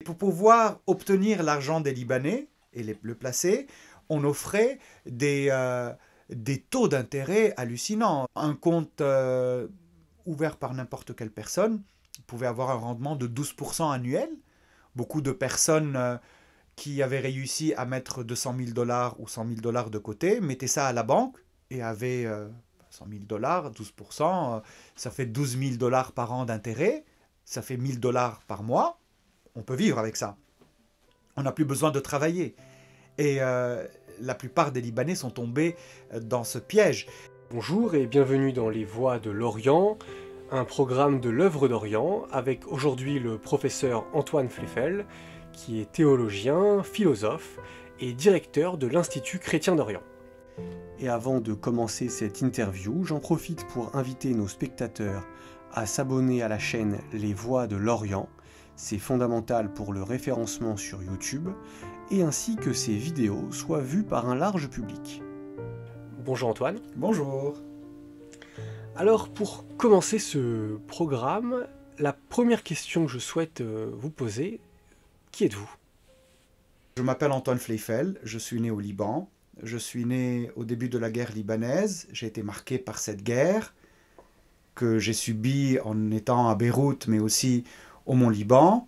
Pour pouvoir obtenir l'argent des Libanais et le placer, on offrait des taux d'intérêt hallucinants. Un compte ouvert par n'importe quelle personne pouvait avoir un rendement de 12% annuel. Beaucoup de personnes qui avaient réussi à mettre 200 000 dollars ou 100 000 dollars de côté mettaient ça à la banque et avaient 100 000 dollars, 12%, ça fait 12 000 dollars par an d'intérêt, ça fait 1 000 dollars par mois. On peut vivre avec ça. On n'a plus besoin de travailler. Et la plupart des Libanais sont tombés dans ce piège. Bonjour et bienvenue dans Les Voix de l'Orient, un programme de l'œuvre d'Orient avec aujourd'hui le professeur Antoine Fleffel, qui est théologien, philosophe et directeur de l'Institut chrétien d'Orient. Et avant de commencer cette interview, j'en profite pour inviter nos spectateurs à s'abonner à la chaîne Les Voix de l'Orient. C'est fondamental pour le référencement sur YouTube, et ainsi que ces vidéos soient vues par un large public. Bonjour Antoine. Bonjour. Alors pour commencer ce programme, la première question que je souhaite vous poser, qui êtes-vous ? Je m'appelle Antoine Fleffel, je suis né au Liban. Je suis né au début de la guerre libanaise. J'ai été marqué par cette guerre que j'ai subie en étant à Beyrouth, mais aussi au Mont-Liban.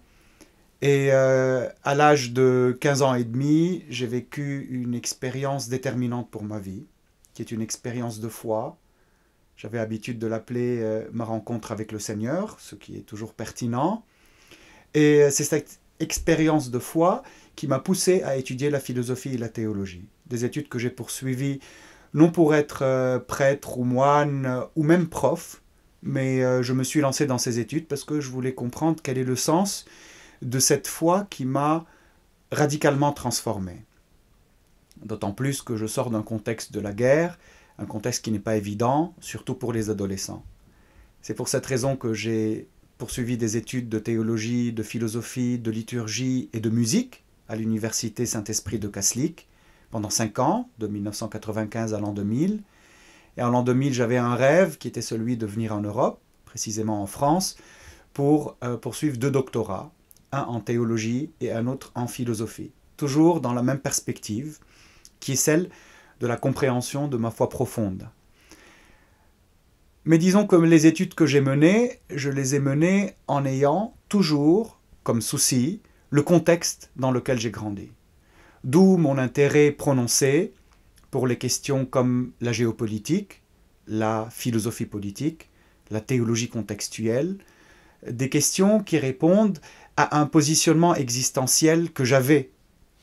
Et à l'âge de 15 ans et demi, j'ai vécu une expérience déterminante pour ma vie, qui est une expérience de foi. J'avais l'habitude de l'appeler ma rencontre avec le Seigneur, ce qui est toujours pertinent. Et c'est cette expérience de foi qui m'a poussé à étudier la philosophie et la théologie. Des études que j'ai poursuivies, non pour être prêtre ou moine ou même prof, mais je me suis lancé dans ces études parce que je voulais comprendre quel est le sens de cette foi qui m'a radicalement transformé. D'autant plus que je sors d'un contexte de la guerre, un contexte qui n'est pas évident, surtout pour les adolescents. C'est pour cette raison que j'ai poursuivi des études de théologie, de philosophie, de liturgie et de musique à l'université Saint-Esprit de Kaslik pendant 5 ans, de 1995 à l'an 2000. Et en l'an 2000, j'avais un rêve qui était celui de venir en Europe, précisément en France, pour poursuivre 2 doctorats, un en théologie et un autre en philosophie. Toujours dans la même perspective, qui est celle de la compréhension de ma foi profonde. Mais disons que les études que j'ai menées, je les ai menées en ayant toujours comme souci le contexte dans lequel j'ai grandi. D'où mon intérêt prononcé pour les questions comme la géopolitique, la philosophie politique, la théologie contextuelle, des questions qui répondent à un positionnement existentiel que j'avais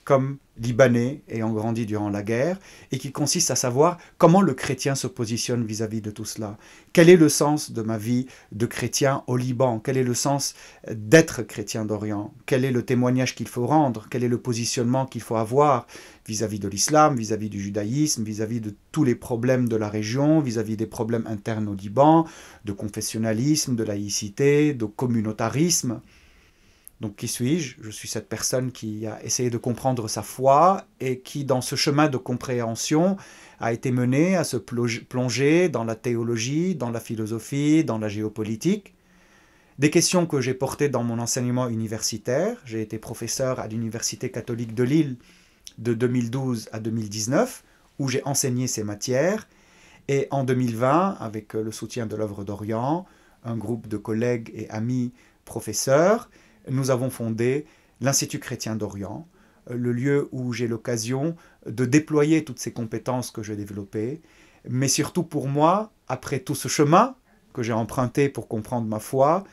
comme Libanais ayant grandi durant la guerre, et qui consiste à savoir comment le chrétien se positionne vis-à-vis de tout cela. Quel est le sens de ma vie de chrétien au Liban? Quel est le sens d'être chrétien d'Orient? Quel est le témoignage qu'il faut rendre? Quel est le positionnement qu'il faut avoir vis-à-vis de l'islam, vis-à-vis du judaïsme, vis-à-vis de tous les problèmes de la région, vis-à-vis des problèmes internes au Liban, de confessionnalisme, de laïcité, de communautarisme? Donc qui suis-je? Je suis cette personne qui a essayé de comprendre sa foi et qui, dans ce chemin de compréhension, a été menée à se plonger dans la théologie, dans la philosophie, dans la géopolitique. Des questions que j'ai portées dans mon enseignement universitaire. J'ai été professeur à l'Université catholique de Lille de 2012 à 2019, où j'ai enseigné ces matières. Et en 2020, avec le soutien de l'œuvre d'Orient, un groupe de collègues et amis professeurs, nous avons fondé l'Institut chrétien d'Orient, le lieu où j'ai l'occasion de déployer toutes ces compétences que j'ai développées, mais surtout pour moi, après tout ce chemin que j'ai emprunté pour comprendre ma foi,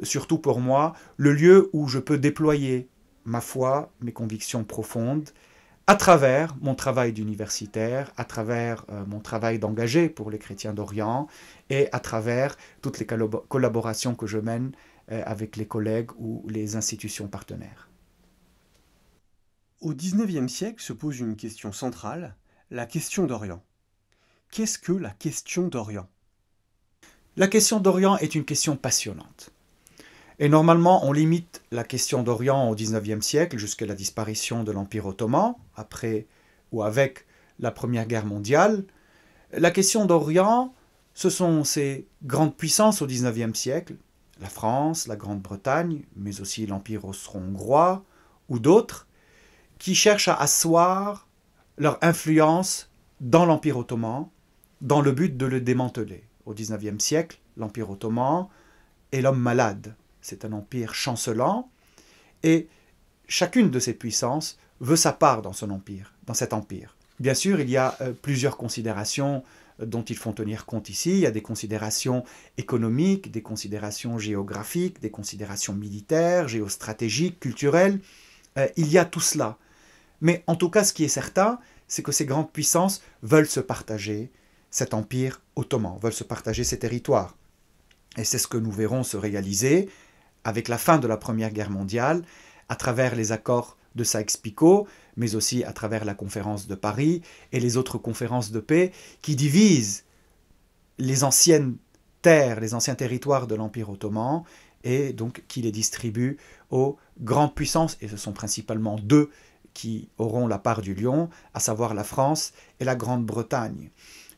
surtout pour moi, le lieu où je peux déployer ma foi, mes convictions profondes, à travers mon travail d'universitaire, à travers mon travail d'engagé pour les chrétiens d'Orient, et à travers toutes les collaborations que je mène avec les collègues ou les institutions partenaires. Au XIXe siècle se pose une question centrale, la question d'Orient. Qu'est-ce que la question d'Orient ? La question d'Orient est une question passionnante. Et normalement, on limite la question d'Orient au XIXe siècle jusqu'à la disparition de l'Empire ottoman, après ou avec la Première Guerre mondiale. La question d'Orient, ce sont ces grandes puissances au XIXe siècle, la France, la Grande-Bretagne, mais aussi l'Empire austro-hongrois ou d'autres, qui cherchent à asseoir leur influence dans l'Empire ottoman, dans le but de le démanteler. Au XIXe siècle, l'Empire ottoman est l'homme malade. C'est un empire chancelant, et chacune de ces puissances veut sa part dans son empire, dans cet empire. Bien sûr, il y a plusieurs considérations dont il faut tenir compte ici. Il y a des considérations économiques, des considérations géographiques, des considérations militaires, géostratégiques, culturelles. Il y a tout cela. Mais en tout cas, ce qui est certain, c'est que ces grandes puissances veulent se partager cet empire ottoman, veulent se partager ces territoires. Et c'est ce que nous verrons se réaliser avec la fin de la Première Guerre mondiale, à travers les accords de Saïx-Picot, mais aussi à travers la conférence de Paris et les autres conférences de paix qui divisent les anciennes terres, les anciens territoires de l'Empire ottoman, et donc qui les distribuent aux grandes puissances, et ce sont principalement deux qui auront la part du lion, à savoir la France et la Grande-Bretagne.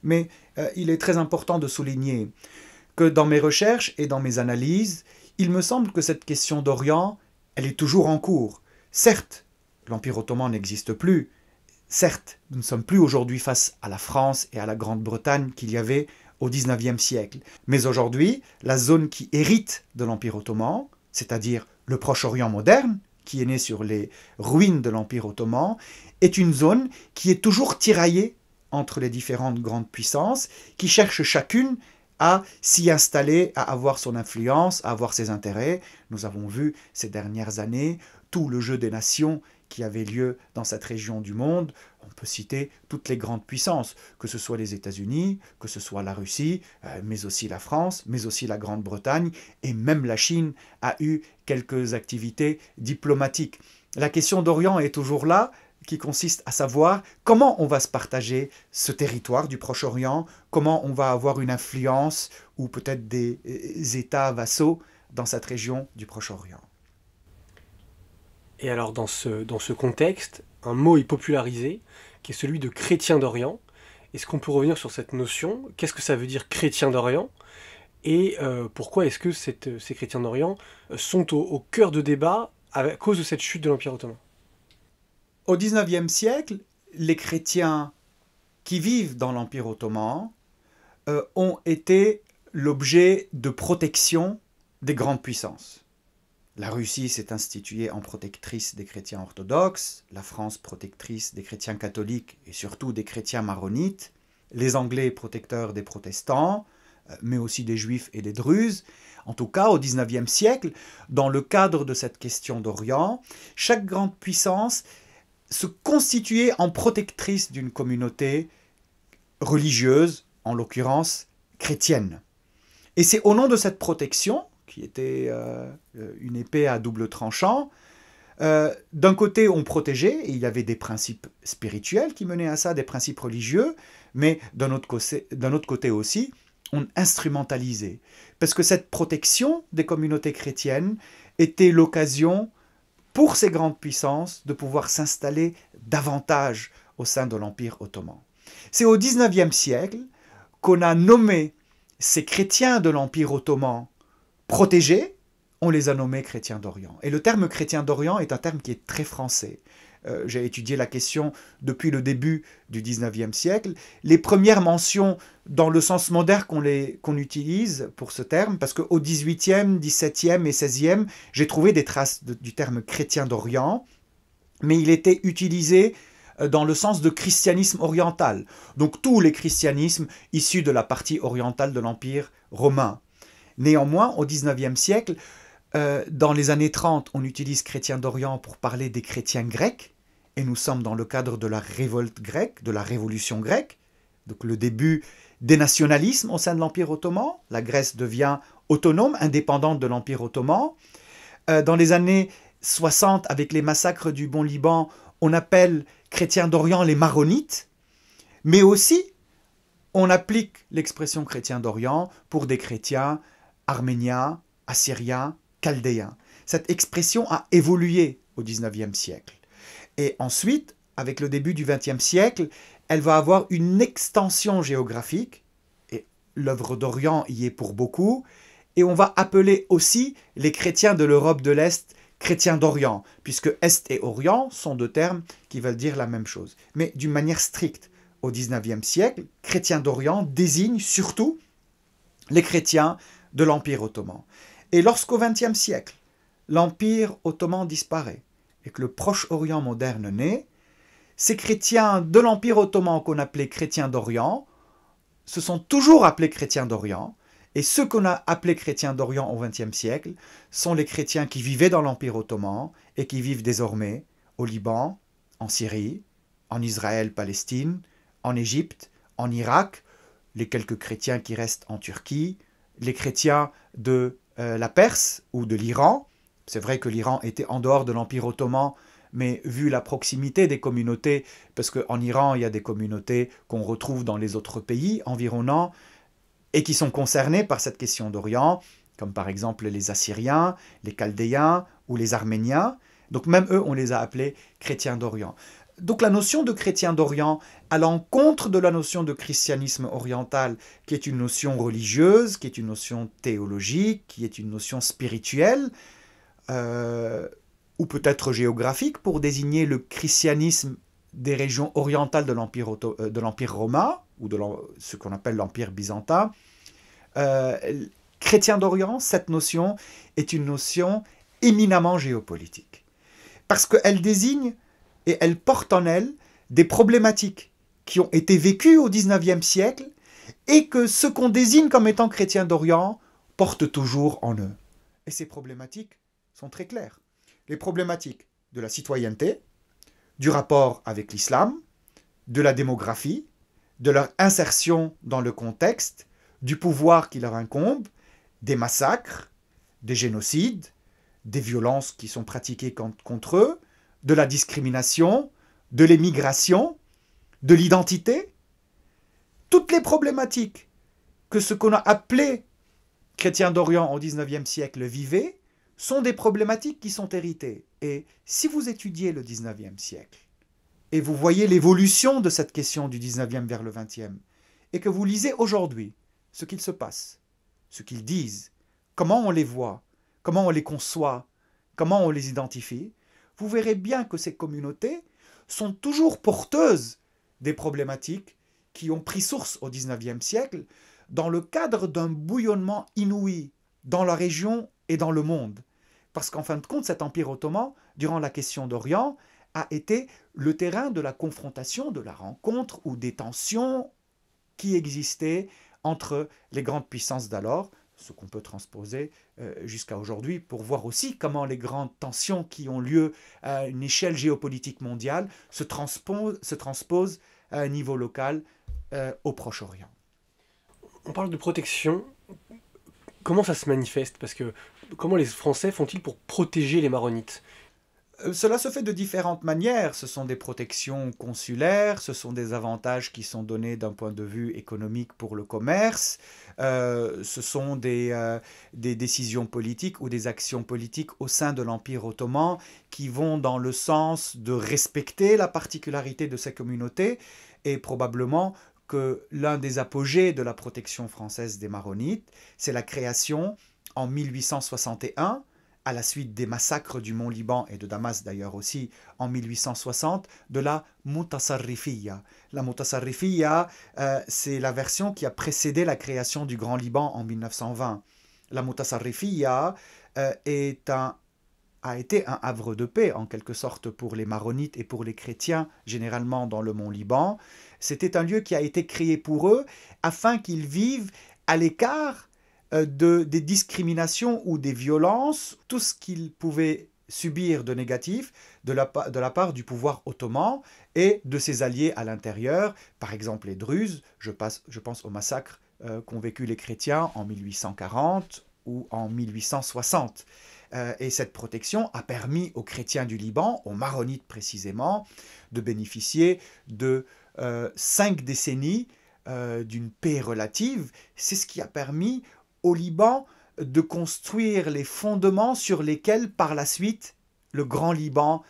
Mais il est très important de souligner que dans mes recherches et dans mes analyses, il me semble que cette question d'Orient, elle est toujours en cours. Certes, l'Empire ottoman n'existe plus. Certes, nous ne sommes plus aujourd'hui face à la France et à la Grande-Bretagne qu'il y avait au XIXe siècle. Mais aujourd'hui, la zone qui hérite de l'Empire ottoman, c'est-à-dire le Proche-Orient moderne, qui est né sur les ruines de l'Empire ottoman, est une zone qui est toujours tiraillée entre les différentes grandes puissances, qui cherchent chacune à s'y installer, à avoir son influence, à avoir ses intérêts. Nous avons vu ces dernières années tout le jeu des nations qui avait lieu dans cette région du monde. On peut citer toutes les grandes puissances, que ce soit les États-Unis, que ce soit la Russie, mais aussi la France, mais aussi la Grande-Bretagne, et même la Chine a eu quelques activités diplomatiques. La question d'Orient est toujours là, qui consiste à savoir comment on va se partager ce territoire du Proche-Orient, comment on va avoir une influence ou peut-être des États vassaux dans cette région du Proche-Orient. Et alors dans ce contexte, un mot est popularisé, qui est celui de chrétien d'Orient. Est-ce qu'on peut revenir sur cette notion? Qu'est-ce que ça veut dire chrétien d'Orient? Et pourquoi est-ce que ces chrétiens d'Orient sont au cœur de débat à cause de cette chute de l'Empire ottoman? Au XIXe siècle, les chrétiens qui vivent dans l'Empire ottoman ont été l'objet de protection des grandes puissances. La Russie s'est instituée en protectrice des chrétiens orthodoxes, la France protectrice des chrétiens catholiques et surtout des chrétiens maronites, les Anglais protecteurs des protestants, mais aussi des juifs et des druzes. En tout cas, au XIXe siècle, dans le cadre de cette question d'Orient, chaque grande puissance se constituait en protectrice d'une communauté religieuse, en l'occurrence chrétienne. Et c'est au nom de cette protection, qui était une épée à double tranchant, d'un côté on protégeait, et il y avait des principes spirituels qui menaient à ça, des principes religieux, mais d'un autre côté aussi, on instrumentalisait. Parce que cette protection des communautés chrétiennes était l'occasion pour ces grandes puissances de pouvoir s'installer davantage au sein de l'Empire ottoman. C'est au XIXe siècle qu'on a nommé ces chrétiens de l'Empire ottoman protégés, on les a nommés chrétiens d'Orient. Et le terme chrétien d'Orient est un terme qui est très français. J'ai étudié la question depuis le début du XIXe siècle. Les premières mentions dans le sens moderne qu'on utilise pour ce terme, parce qu'au XVIIIe, XVIIe et XVIe, j'ai trouvé des traces du terme chrétien d'Orient, mais il était utilisé dans le sens de christianisme oriental. Donc tous les christianismes issus de la partie orientale de l'Empire romain. Néanmoins, au XIXe siècle, dans les années 30, on utilise chrétien d'Orient pour parler des chrétiens grecs, et nous sommes dans le cadre de la révolte grecque, de la révolution grecque, donc le début des nationalismes au sein de l'Empire ottoman. La Grèce devient autonome, indépendante de l'Empire ottoman. Dans les années 60, avec les massacres du Bon Liban, on appelle chrétiens d'Orient les maronites, mais aussi on applique l'expression chrétien d'Orient pour des chrétiens arméniens, assyriens, chaldéens. Cette expression a évolué au XIXe siècle. Et ensuite, avec le début du XXe siècle, elle va avoir une extension géographique, et l'œuvre d'Orient y est pour beaucoup, Et on va appeler aussi les chrétiens de l'Europe de l'Est chrétiens d'Orient, puisque Est et Orient sont deux termes qui veulent dire la même chose. Mais d'une manière stricte, au XIXe siècle, chrétiens d'Orient désigne surtout les chrétiens de l'Empire ottoman. Et lorsqu'au XXe siècle, l'Empire ottoman disparaît et que le Proche-Orient moderne naît, ces chrétiens de l'Empire ottoman qu'on appelait chrétiens d'Orient se sont toujours appelés chrétiens d'Orient, et ceux qu'on a appelés chrétiens d'Orient au XXe siècle sont les chrétiens qui vivaient dans l'Empire ottoman et qui vivent désormais au Liban, en Syrie, en Israël-Palestine, en Égypte, en Irak, les quelques chrétiens qui restent en Turquie, les chrétiens de la Perse ou de l'Iran. C'est vrai que l'Iran était en dehors de l'Empire ottoman, mais vu la proximité des communautés, parce qu'en Iran, il y a des communautés qu'on retrouve dans les autres pays environnants et qui sont concernés par cette question d'Orient, comme par exemple les Assyriens, les Chaldéens ou les Arméniens. Donc même eux, on les a appelés chrétiens d'Orient. Donc la notion de chrétien d'Orient, à l'encontre de la notion de christianisme oriental, qui est une notion religieuse, qui est une notion théologique, qui est une notion spirituelle, ou peut-être géographique, pour désigner le christianisme des régions orientales de l'Empire romain, ou de ce qu'on appelle l'Empire byzantin. Chrétien d'Orient, cette notion est une notion éminemment géopolitique, parce qu'elle désigne et elle porte en elle des problématiques qui ont été vécues au XIXe siècle et que ceux qu'on désigne comme étant chrétiens d'Orient portent toujours en eux. Et ces problématiques sont très claires. Les problématiques de la citoyenneté, du rapport avec l'islam, de la démographie, de leur insertion dans le contexte, du pouvoir qui leur incombe, des massacres, des génocides, des violences qui sont pratiquées contre eux, de la discrimination, de l'émigration, de l'identité. Toutes les problématiques que ce qu'on a appelé chrétiens d'Orient au XIXe siècle vivaient sont des problématiques qui sont héritées. Et si vous étudiez le XIXe siècle, et vous voyez l'évolution de cette question du XIXe vers le XXe, et que vous lisez aujourd'hui ce qu'il se passe, ce qu'ils disent, comment on les voit, comment on les conçoit, comment on les identifie, vous verrez bien que ces communautés sont toujours porteuses des problématiques qui ont pris source au XIXe siècle dans le cadre d'un bouillonnement inouï dans la région et dans le monde. Parce qu'en fin de compte, cet empire ottoman, durant la question d'Orient, a été le terrain de la confrontation, de la rencontre ou des tensions qui existaient entre les grandes puissances d'alors, ce qu'on peut transposer jusqu'à aujourd'hui pour voir aussi comment les grandes tensions qui ont lieu à une échelle géopolitique mondiale se transposent à un niveau local au Proche-Orient. On parle de protection. Comment ça se manifeste? Parce que comment les Français font-ils pour protéger les Maronites? Cela se fait de différentes manières. Ce sont des protections consulaires, ce sont des avantages qui sont donnés d'un point de vue économique pour le commerce, ce sont des décisions politiques ou des actions politiques au sein de l'Empire ottoman qui vont dans le sens de respecter la particularité de ces communautés, et probablement que l'un des apogées de la protection française des Maronites, c'est la création en 1861, à la suite des massacres du Mont Liban et de Damas d'ailleurs aussi en 1860, de la Mutasarrifiyya. La Mutasarrifiyya, c'est la version qui a précédé la création du Grand Liban en 1920. La Mutasarrifiyya a été un havre de paix en quelque sorte pour les Maronites et pour les chrétiens généralement dans le Mont Liban. C'était un lieu qui a été créé pour eux afin qu'ils vivent à l'écart des discriminations ou des violences, tout ce qu'ils pouvaient subir de négatif de la part du pouvoir ottoman et de ses alliés à l'intérieur, par exemple les Druzes, je pense au massacre qu'ont vécu les chrétiens en 1840 ou en 1860. Et cette protection a permis aux chrétiens du Liban, aux Maronites précisément, de bénéficier de 5 décennies d'une paix relative. C'est ce qui a permis au Liban de construire les fondements sur lesquels, par la suite, le Grand Liban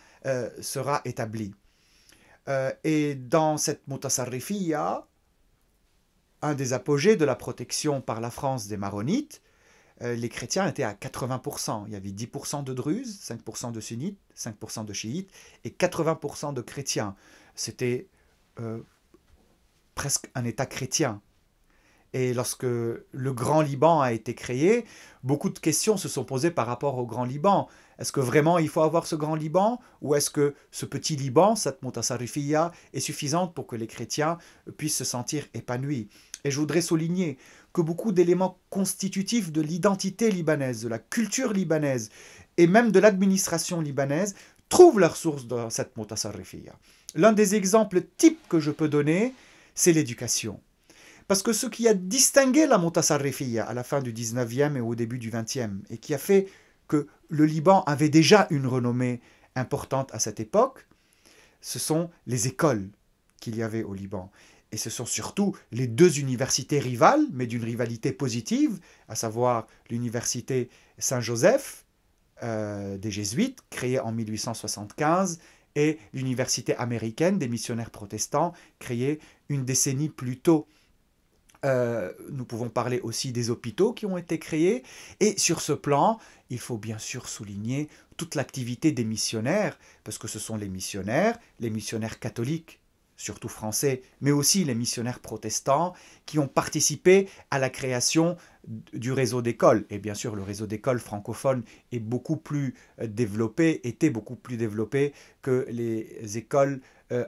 sera établi. Et dans cette Mutasarrifiyya, un des apogées de la protection par la France des Maronites, les chrétiens étaient à 80%. Il y avait 10% de druzes, 5% de sunnites, 5% de chiites et 80% de chrétiens. C'était presque un État chrétien. Et lorsque le Grand Liban a été créé, beaucoup de questions se sont posées par rapport au Grand Liban. Est-ce que vraiment il faut avoir ce Grand Liban? Ou est-ce que ce petit Liban, cette Mutasarrifia, est suffisante pour que les chrétiens puissent se sentir épanouis? Et je voudrais souligner que beaucoup d'éléments constitutifs de l'identité libanaise, de la culture libanaise et même de l'administration libanaise trouvent leur source dans cette Mutasarrifia. L'un des exemples types que je peux donner, c'est l'éducation. Parce que ce qui a distingué la Mutasarrifia à la fin du 19e et au début du 20e, et qui a fait que le Liban avait déjà une renommée importante à cette époque, ce sont les écoles qu'il y avait au Liban. Et ce sont surtout les deux universités rivales, mais d'une rivalité positive, à savoir l'université Saint-Joseph des Jésuites, créée en 1875, et l'université américaine des missionnaires protestants, créée une décennie plus tôt. Nous pouvons parler aussi des hôpitaux qui ont été créés. Et sur ce plan, il faut bien sûr souligner toute l'activité des missionnaires, parce que ce sont les missionnaires catholiques, surtout français, mais aussi les missionnaires protestants, qui ont participé à la création du réseau d'écoles. Et bien sûr, le réseau d'écoles francophones est beaucoup plus développé, était beaucoup plus développé que les écoles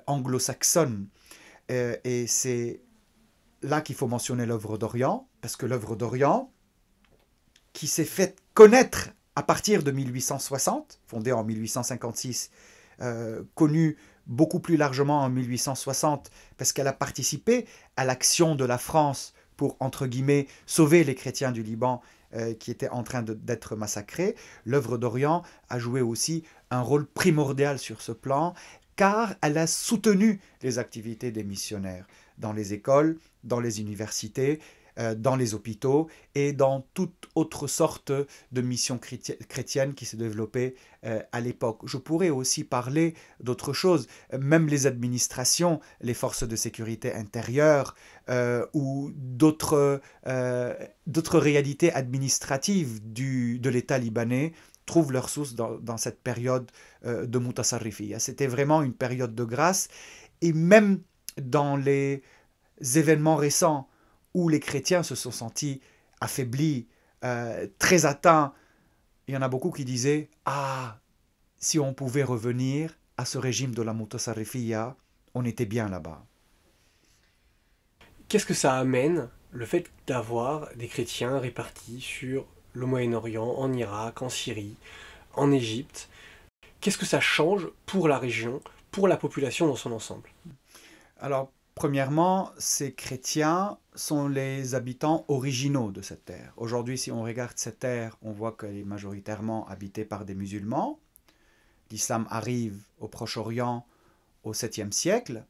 anglo-saxonnes. Et c'est là qu'il faut mentionner l'œuvre d'Orient, parce que l'œuvre d'Orient, qui s'est fait connaître à partir de 1860, fondée en 1856, connue beaucoup plus largement en 1860, parce qu'elle a participé à l'action de la France pour, entre guillemets, sauver les chrétiens du Liban qui étaient en train d'être massacrés. L'œuvre d'Orient a joué aussi un rôle primordial sur ce plan, car elle a soutenu les activités des missionnaires dans les écoles, dans les universités, dans les hôpitaux et dans toute autre sorte de mission chrétienne qui s'est développée à l'époque. Je pourrais aussi parler d'autres choses, même les administrations, les forces de sécurité intérieure ou d'autres réalités administratives de l'État libanais trouvent leur source dans cette période de Mutasarrifia. C'était vraiment une période de grâce, et même dans les événements récents où les chrétiens se sont sentis affaiblis, très atteints, il y en a beaucoup qui disaient « Ah, si on pouvait revenir à ce régime de la Mutasarrifia, on était bien là-bas. » Qu'est-ce que ça amène, le fait d'avoir des chrétiens répartis sur le Moyen-Orient, en Irak, en Syrie, en Égypte? Qu'est-ce que ça change pour la région, pour la population dans son ensemble? Alors, premièrement, ces chrétiens sont les habitants originaux de cette terre. Aujourd'hui, si on regarde cette terre, on voit qu'elle est majoritairement habitée par des musulmans. L'islam arrive au Proche-Orient au 7e siècle.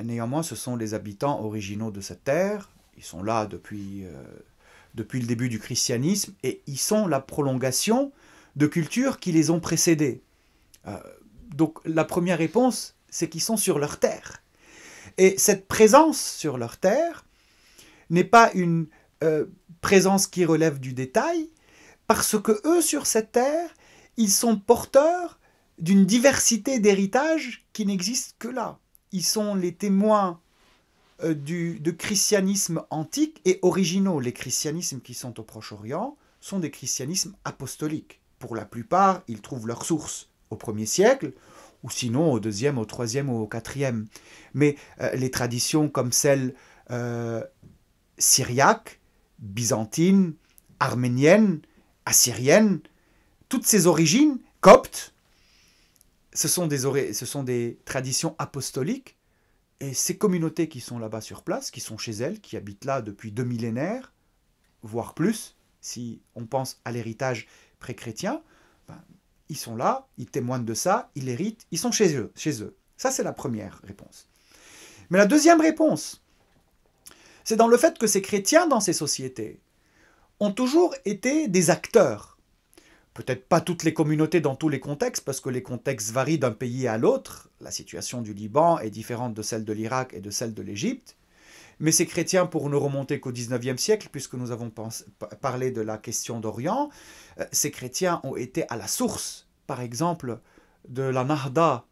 Néanmoins, ce sont les habitants originaux de cette terre. Ils sont là depuis le début du christianisme, et ils sont la prolongation de cultures qui les ont précédés. Donc la première réponse, c'est qu'ils sont sur leur terre. Et cette présence sur leur terre n'est pas une présence qui relève du détail, parce que eux, sur cette terre, ils sont porteurs d'une diversité d'héritages qui n'existe que là. Ils sont les témoins de christianisme antique et originaux. Les christianismes qui sont au Proche-Orient sont des christianismes apostoliques. Pour la plupart, ils trouvent leur source au 1er siècle, ou sinon au 2e, au 3e ou au 4e. Mais les traditions comme celles syriaques, byzantines, arméniennes, assyriennes, toutes ces origines, coptes, ce sont des traditions apostoliques. Et ces communautés qui sont là-bas sur place, qui sont chez elles, qui habitent là depuis 2 millénaires, voire plus, si on pense à l'héritage pré-chrétien, ben, ils sont là, ils témoignent de ça, ils héritent, ils sont chez eux. Ça, c'est la première réponse. Mais la deuxième réponse, c'est dans le fait que ces chrétiens dans ces sociétés ont toujours été des acteurs. Peut-être pas toutes les communautés dans tous les contextes, parce que les contextes varient d'un pays à l'autre. La situation du Liban est différente de celle de l'Irak et de celle de l'Égypte. Mais ces chrétiens, pour ne remonter qu'au XIXe siècle, puisque nous avons parlé de la question d'Orient, ces chrétiens ont été à la source, par exemple, de la Nahda,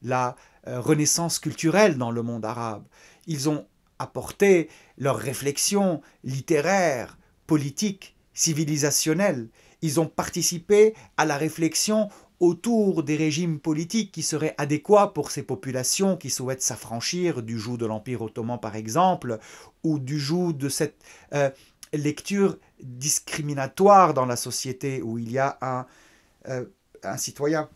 la renaissance culturelle dans le monde arabe. Ils ont apporté leurs réflexions littéraires, politiques, civilisationnelles. Ils ont participé à la réflexion autour des régimes politiques qui seraient adéquats pour ces populations qui souhaitent s'affranchir du joug de l'Empire ottoman, par exemple, ou du joug de cette lecture discriminatoire dans la société où il y a un citoyen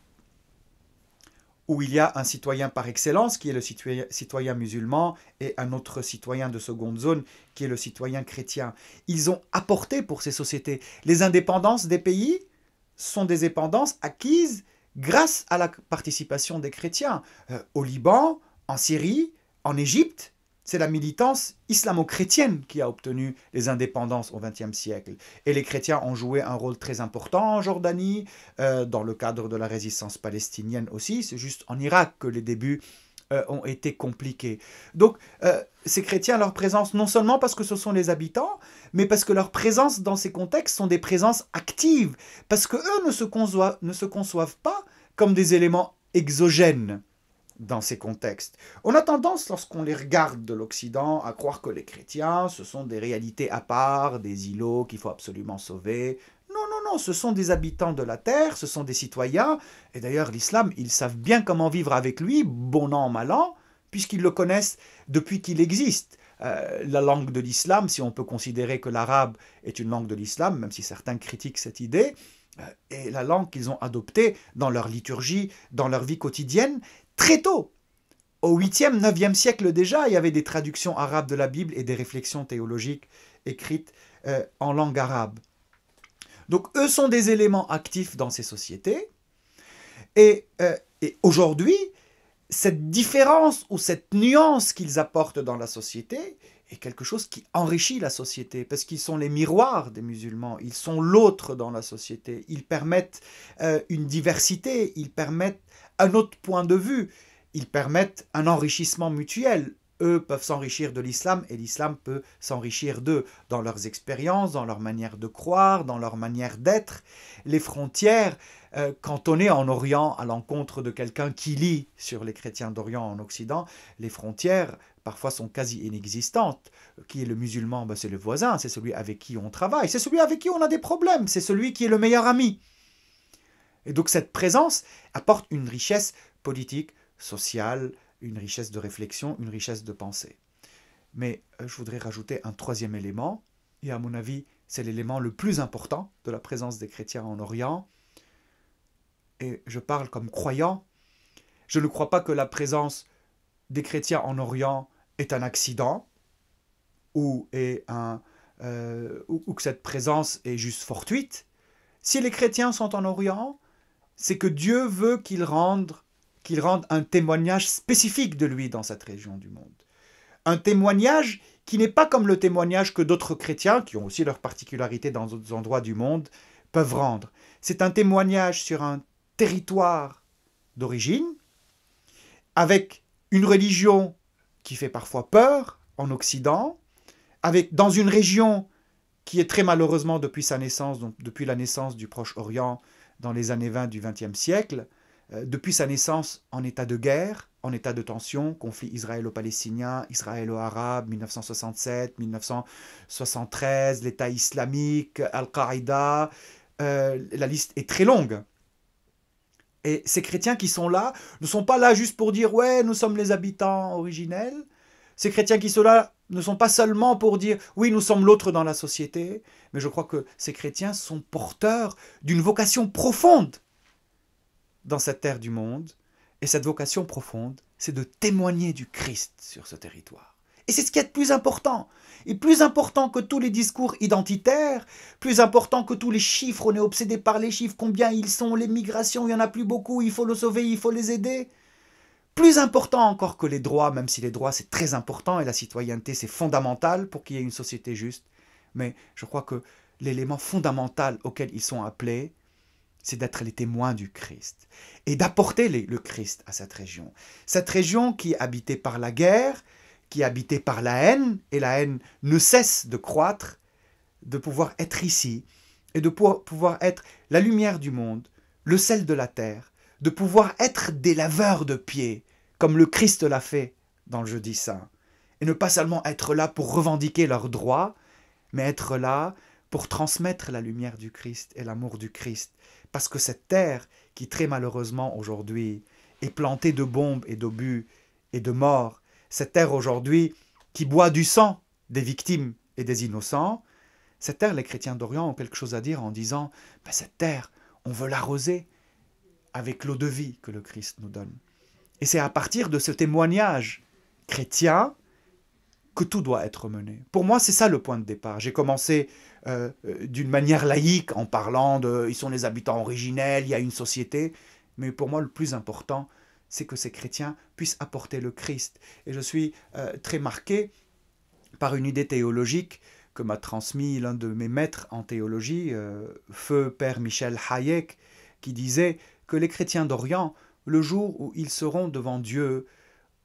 par excellence, qui est le citoyen musulman, et un autre citoyen de seconde zone, qui est le citoyen chrétien. Ils ont apporté pour ces sociétés. Les indépendances des pays sont des indépendances acquises grâce à la participation des chrétiens. Au Liban, en Syrie, en Égypte, c'est la militance islamo-chrétienne qui a obtenu les indépendances au XXe siècle. Et les chrétiens ont joué un rôle très important en Jordanie, dans le cadre de la résistance palestinienne aussi. C'est juste en Irak que les débuts ont été compliqués. Donc, ces chrétiens, leur présence, non seulement parce que ce sont les habitants, mais parce que leur présence dans ces contextes sont des présences actives, parce qu'eux ne se conçoivent pas comme des éléments exogènes dans ces contextes. On a tendance, lorsqu'on les regarde de l'Occident, à croire que les chrétiens, ce sont des réalités à part, des îlots qu'il faut absolument sauver. Non, non, non, ce sont des habitants de la terre, ce sont des citoyens. Et d'ailleurs, l'islam, ils savent bien comment vivre avec lui, bon an, mal an, puisqu'ils le connaissent depuis qu'il existe. La langue de l'islam, si on peut considérer que l'arabe est une langue de l'islam, même si certains critiquent cette idée, est la langue qu'ils ont adoptée dans leur liturgie, dans leur vie quotidienne, très tôt. Au 8e, 9e siècle déjà, il y avait des traductions arabes de la Bible et des réflexions théologiques écrites en langue arabe. Donc eux sont des éléments actifs dans ces sociétés. Et aujourd'hui, cette différence ou cette nuance qu'ils apportent dans la société est quelque chose qui enrichit la société, parce qu'ils sont les miroirs des musulmans, ils sont l'autre dans la société, ils permettent une diversité, ils permettent un autre point de vue, ils permettent un enrichissement mutuel. Eux peuvent s'enrichir de l'islam et l'islam peut s'enrichir d'eux dans leurs expériences, dans leur manière de croire, dans leur manière d'être. Les frontières, quand on est en Orient à l'encontre de quelqu'un qui lit sur les chrétiens d'Orient en Occident, les frontières parfois sont quasi inexistantes. Qui est le musulman? Ben, c'est le voisin, c'est celui avec qui on travaille, c'est celui avec qui on a des problèmes, c'est celui qui est le meilleur ami. Et donc cette présence apporte une richesse politique, sociale, une richesse de réflexion, une richesse de pensée. Mais je voudrais rajouter un troisième élément, et à mon avis, c'est l'élément le plus important de la présence des chrétiens en Orient. Et je parle comme croyant. Je ne crois pas que la présence des chrétiens en Orient est un accident, ou que cette présence est juste fortuite. Si les chrétiens sont en Orient, c'est que Dieu veut qu'ils rendent un témoignage spécifique de lui dans cette région du monde. Un témoignage qui n'est pas comme le témoignage que d'autres chrétiens, qui ont aussi leurs particularités dans d'autres endroits du monde, peuvent rendre. C'est un témoignage sur un territoire d'origine, avec une religion qui fait parfois peur en Occident, dans une région qui est très malheureusement depuis sa naissance, donc depuis la naissance du Proche-Orient dans les années 20 du XXe siècle, depuis sa naissance en état de guerre, en état de tension, conflit israélo-palestinien, israélo-arabe, 1967, 1973, l'État islamique, Al-Qaïda, la liste est très longue. Et ces chrétiens qui sont là ne sont pas là juste pour dire « ouais, nous sommes les habitants originels ». Ces chrétiens qui sont là ne sont pas seulement pour dire « oui, nous sommes l'autre dans la société », mais je crois que ces chrétiens sont porteurs d'une vocation profonde dans cette terre du monde. Et cette vocation profonde, c'est de témoigner du Christ sur ce territoire. Et c'est ce qui est le plus important. Et plus important que tous les discours identitaires, plus important que tous les chiffres, on est obsédé par les chiffres, combien ils sont, les migrations, il n'y en a plus beaucoup, il faut le sauver, il faut les aider. Plus important encore que les droits, même si les droits c'est très important et la citoyenneté c'est fondamental pour qu'il y ait une société juste. Mais je crois que l'élément fondamental auquel ils sont appelés, c'est d'être les témoins du Christ et d'apporter le Christ à cette région. Cette région qui est habitée par la guerre, qui est habité par la haine, et la haine ne cesse de croître, de pouvoir être ici, et de pouvoir être la lumière du monde, le sel de la terre, de pouvoir être des laveurs de pieds, comme le Christ l'a fait dans le Jeudi Saint, et ne pas seulement être là pour revendiquer leurs droits, mais être là pour transmettre la lumière du Christ et l'amour du Christ. Parce que cette terre, qui très malheureusement aujourd'hui est plantée de bombes et d'obus et de morts, cette terre aujourd'hui qui boit du sang des victimes et des innocents, cette terre, les chrétiens d'Orient ont quelque chose à dire en disant « cette terre, on veut l'arroser avec l'eau de vie que le Christ nous donne. » Et c'est à partir de ce témoignage chrétien que tout doit être mené. Pour moi, c'est ça le point de départ. J'ai commencé d'une manière laïque en parlant de « ils sont les habitants originels, il y a une société », mais pour moi, le plus important, c'est que ces chrétiens puissent apporter le Christ. Et je suis très marqué par une idée théologique que m'a transmis l'un de mes maîtres en théologie, feu Père Michel Hayek, qui disait que les chrétiens d'Orient, le jour où ils seront devant Dieu,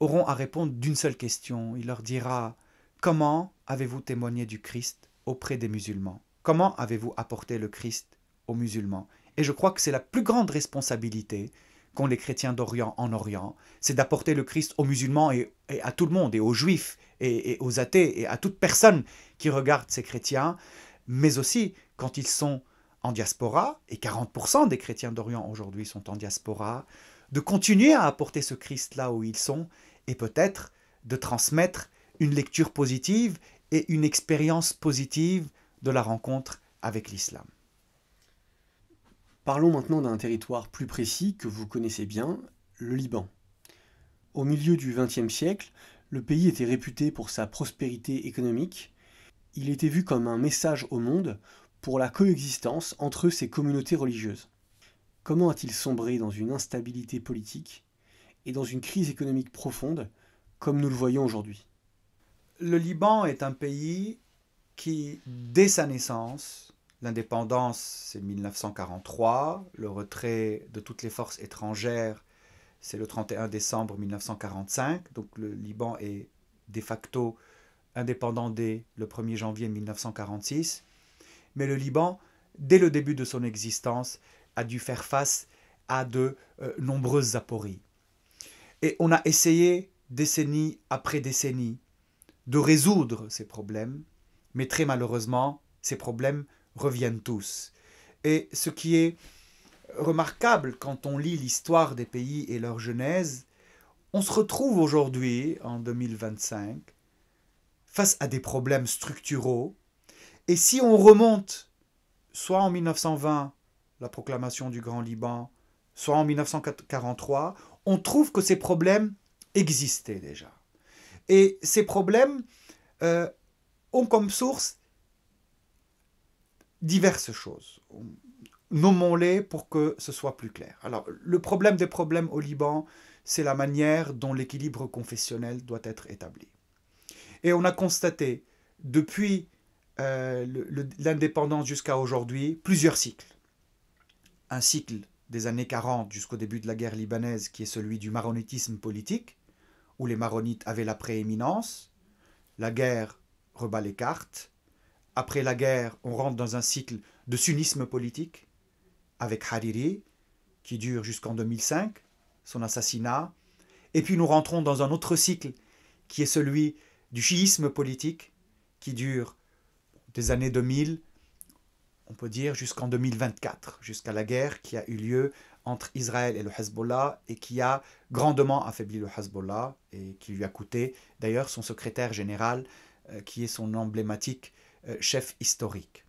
auront à répondre d'une seule question. Il leur dira « Comment avez-vous témoigné du Christ auprès des musulmans? Comment avez-vous apporté le Christ aux musulmans ?» Et je crois que c'est la plus grande responsabilité qu'ont les chrétiens d'Orient en Orient, c'est d'apporter le Christ aux musulmans et à tout le monde, et aux juifs, et aux athées, et à toute personne qui regarde ces chrétiens, mais aussi quand ils sont en diaspora, et 40% des chrétiens d'Orient aujourd'hui sont en diaspora, de continuer à apporter ce Christ là où ils sont, et peut-être de transmettre une lecture positive et une expérience positive de la rencontre avec l'islam. Parlons maintenant d'un territoire plus précis que vous connaissez bien, le Liban. Au milieu du XXe siècle, le pays était réputé pour sa prospérité économique. Il était vu comme un message au monde pour la coexistence entre ces communautés religieuses. Comment a-t-il sombré dans une instabilité politique et dans une crise économique profonde, comme nous le voyons aujourd'hui? Le Liban est un pays qui, dès sa naissance, l'indépendance c'est 1943, le retrait de toutes les forces étrangères c'est le 31 décembre 1945, donc le Liban est de facto indépendant dès le 1er janvier 1946, mais le Liban, dès le début de son existence, a dû faire face à de nombreuses apories. Et on a essayé, décennie après décennie, de résoudre ces problèmes, mais très malheureusement, ces problèmes reviennent tous. Et ce qui est remarquable quand on lit l'histoire des pays et leur genèse, on se retrouve aujourd'hui, en 2025, face à des problèmes structuraux. Et si on remonte, soit en 1920, la proclamation du Grand Liban, soit en 1943, on trouve que ces problèmes existaient déjà. Et ces problèmes ont comme source diverses choses. Nommons-les pour que ce soit plus clair. Alors, le problème des problèmes au Liban, c'est la manière dont l'équilibre confessionnel doit être établi. Et on a constaté, depuis l'indépendance jusqu'à aujourd'hui, plusieurs cycles. Un cycle des années 40 jusqu'au début de la guerre libanaise, qui est celui du maronitisme politique, où les maronites avaient la prééminence. La guerre rebat les cartes. Après la guerre, on rentre dans un cycle de sunnisme politique, avec Hariri, qui dure jusqu'en 2005, son assassinat. Et puis nous rentrons dans un autre cycle, qui est celui du chiisme politique, qui dure des années 2000, on peut dire jusqu'en 2024, jusqu'à la guerre qui a eu lieu entre Israël et le Hezbollah, et qui a grandement affaibli le Hezbollah, et qui lui a coûté d'ailleurs son secrétaire général, qui est son emblématique chef historique.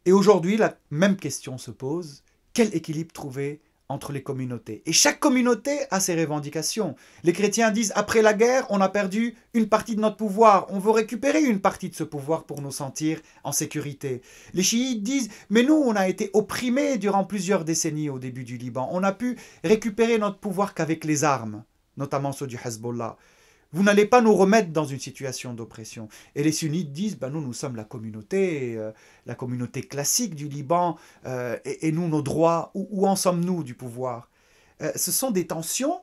Et aujourd'hui, la même question se pose, quel équilibre trouver entre les communautés? Et chaque communauté a ses revendications. Les chrétiens disent, après la guerre, on a perdu une partie de notre pouvoir, on veut récupérer une partie de ce pouvoir pour nous sentir en sécurité. Les chiites disent, mais nous, on a été opprimés durant plusieurs décennies au début du Liban, on a pu récupérer notre pouvoir qu'avec les armes, notamment ceux du Hezbollah. Vous n'allez pas nous remettre dans une situation d'oppression. Et les sunnites disent, nous sommes la communauté classique du Liban, et nous, nos droits, où en sommes-nous du pouvoir? Ce sont des tensions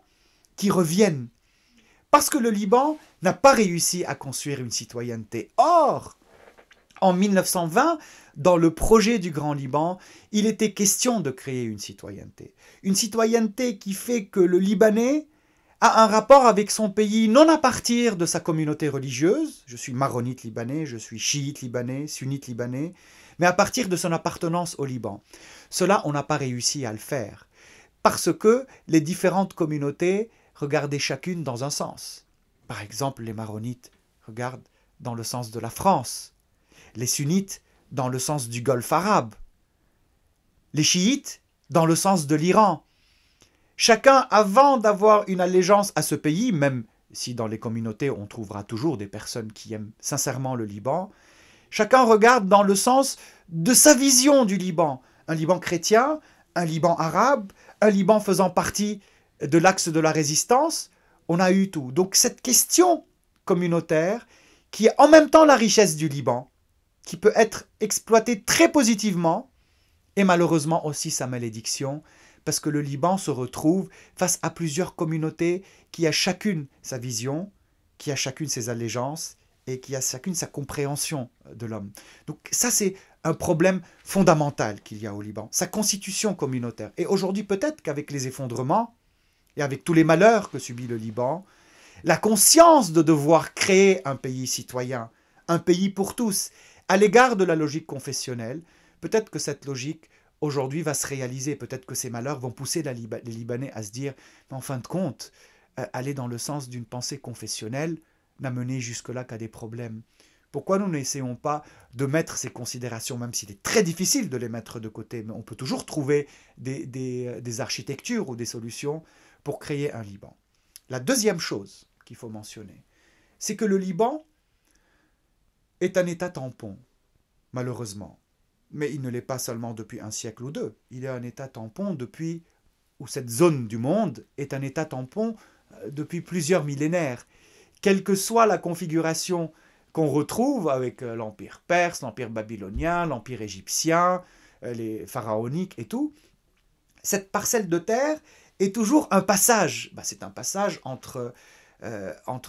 qui reviennent. Parce que le Liban n'a pas réussi à construire une citoyenneté. Or, en 1920, dans le projet du Grand Liban, il était question de créer une citoyenneté. Une citoyenneté qui fait que le Libanais a un rapport avec son pays non à partir de sa communauté religieuse, je suis maronite libanais, je suis chiite libanais, sunnite libanais, mais à partir de son appartenance au Liban. Cela, on n'a pas réussi à le faire, parce que les différentes communautés regardaient chacune dans un sens. Par exemple, les maronites regardent dans le sens de la France, les sunnites dans le sens du Golfe arabe, les chiites dans le sens de l'Iran. Chacun, avant d'avoir une allégeance à ce pays, même si dans les communautés on trouvera toujours des personnes qui aiment sincèrement le Liban, chacun regarde dans le sens de sa vision du Liban. Un Liban chrétien, un Liban arabe, un Liban faisant partie de l'axe de la résistance, on a eu tout. Donc cette question communautaire, qui est en même temps la richesse du Liban, qui peut être exploitée très positivement, et malheureusement aussi sa malédiction, parce que le Liban se retrouve face à plusieurs communautés qui a chacune sa vision, qui a chacune ses allégeances et qui a chacune sa compréhension de l'homme. Donc ça, c'est un problème fondamental qu'il y a au Liban, sa constitution communautaire. Et aujourd'hui, peut-être qu'avec les effondrements et avec tous les malheurs que subit le Liban, la conscience de devoir créer un pays citoyen, un pays pour tous, à l'égard de la logique confessionnelle, peut-être que cette logique aujourd'hui va se réaliser. Peut-être que ces malheurs vont pousser les Libanais à se dire, mais en fin de compte, aller dans le sens d'une pensée confessionnelle n'a mené jusque-là qu'à des problèmes. Pourquoi nous n'essayons pas de mettre ces considérations, même s'il est très difficile de les mettre de côté, mais on peut toujours trouver des architectures ou des solutions pour créer un Liban. La deuxième chose qu'il faut mentionner, c'est que le Liban est un État tampon, malheureusement. Mais il ne l'est pas seulement depuis un siècle ou deux. Il est un État tampon depuis, ou cette zone du monde est un État tampon depuis plusieurs millénaires. Quelle que soit la configuration qu'on retrouve avec l'Empire perse, l'Empire babylonien, l'Empire égyptien, les pharaoniques et tout, cette parcelle de terre est toujours un passage. C'est un passage entre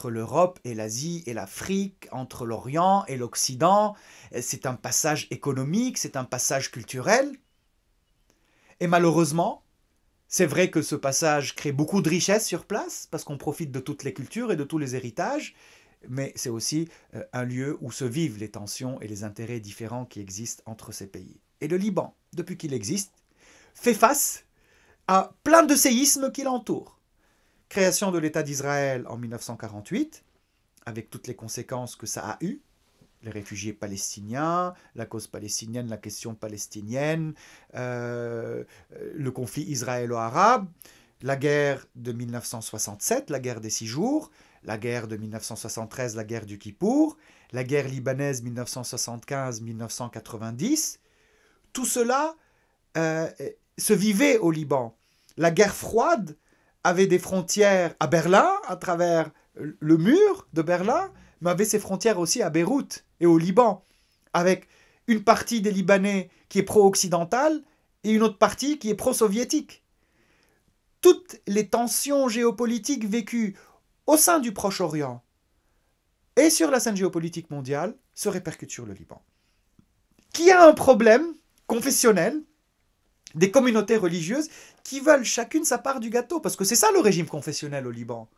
l'Europe et l'Asie et l'Afrique, entre l'Orient et l'Occident. C'est un passage économique, c'est un passage culturel. Et malheureusement, c'est vrai que ce passage crée beaucoup de richesses sur place, parce qu'on profite de toutes les cultures et de tous les héritages, mais c'est aussi un lieu où se vivent les tensions et les intérêts différents qui existent entre ces pays. Et le Liban, depuis qu'il existe, fait face à plein de séismes qui l'entourent. Création de l'État d'Israël en 1948, avec toutes les conséquences que ça a eues, les réfugiés palestiniens, la cause palestinienne, la question palestinienne, le conflit israélo-arabe, la guerre de 1967, la guerre des 6 jours, la guerre de 1973, la guerre du Kippour, la guerre libanaise 1975-1990. Tout cela se vivait au Liban. La guerre froide avait des frontières à Berlin, à travers le mur de Berlin, mais avait ses frontières aussi à Beyrouth et au Liban, avec une partie des Libanais qui est pro-occidentale et une autre partie qui est pro-soviétique. Toutes les tensions géopolitiques vécues au sein du Proche-Orient et sur la scène géopolitique mondiale se répercutent sur le Liban, qui a un problème confessionnel, des communautés religieuses qui veulent chacune sa part du gâteau, parce que c'est ça le régime confessionnel au Liban.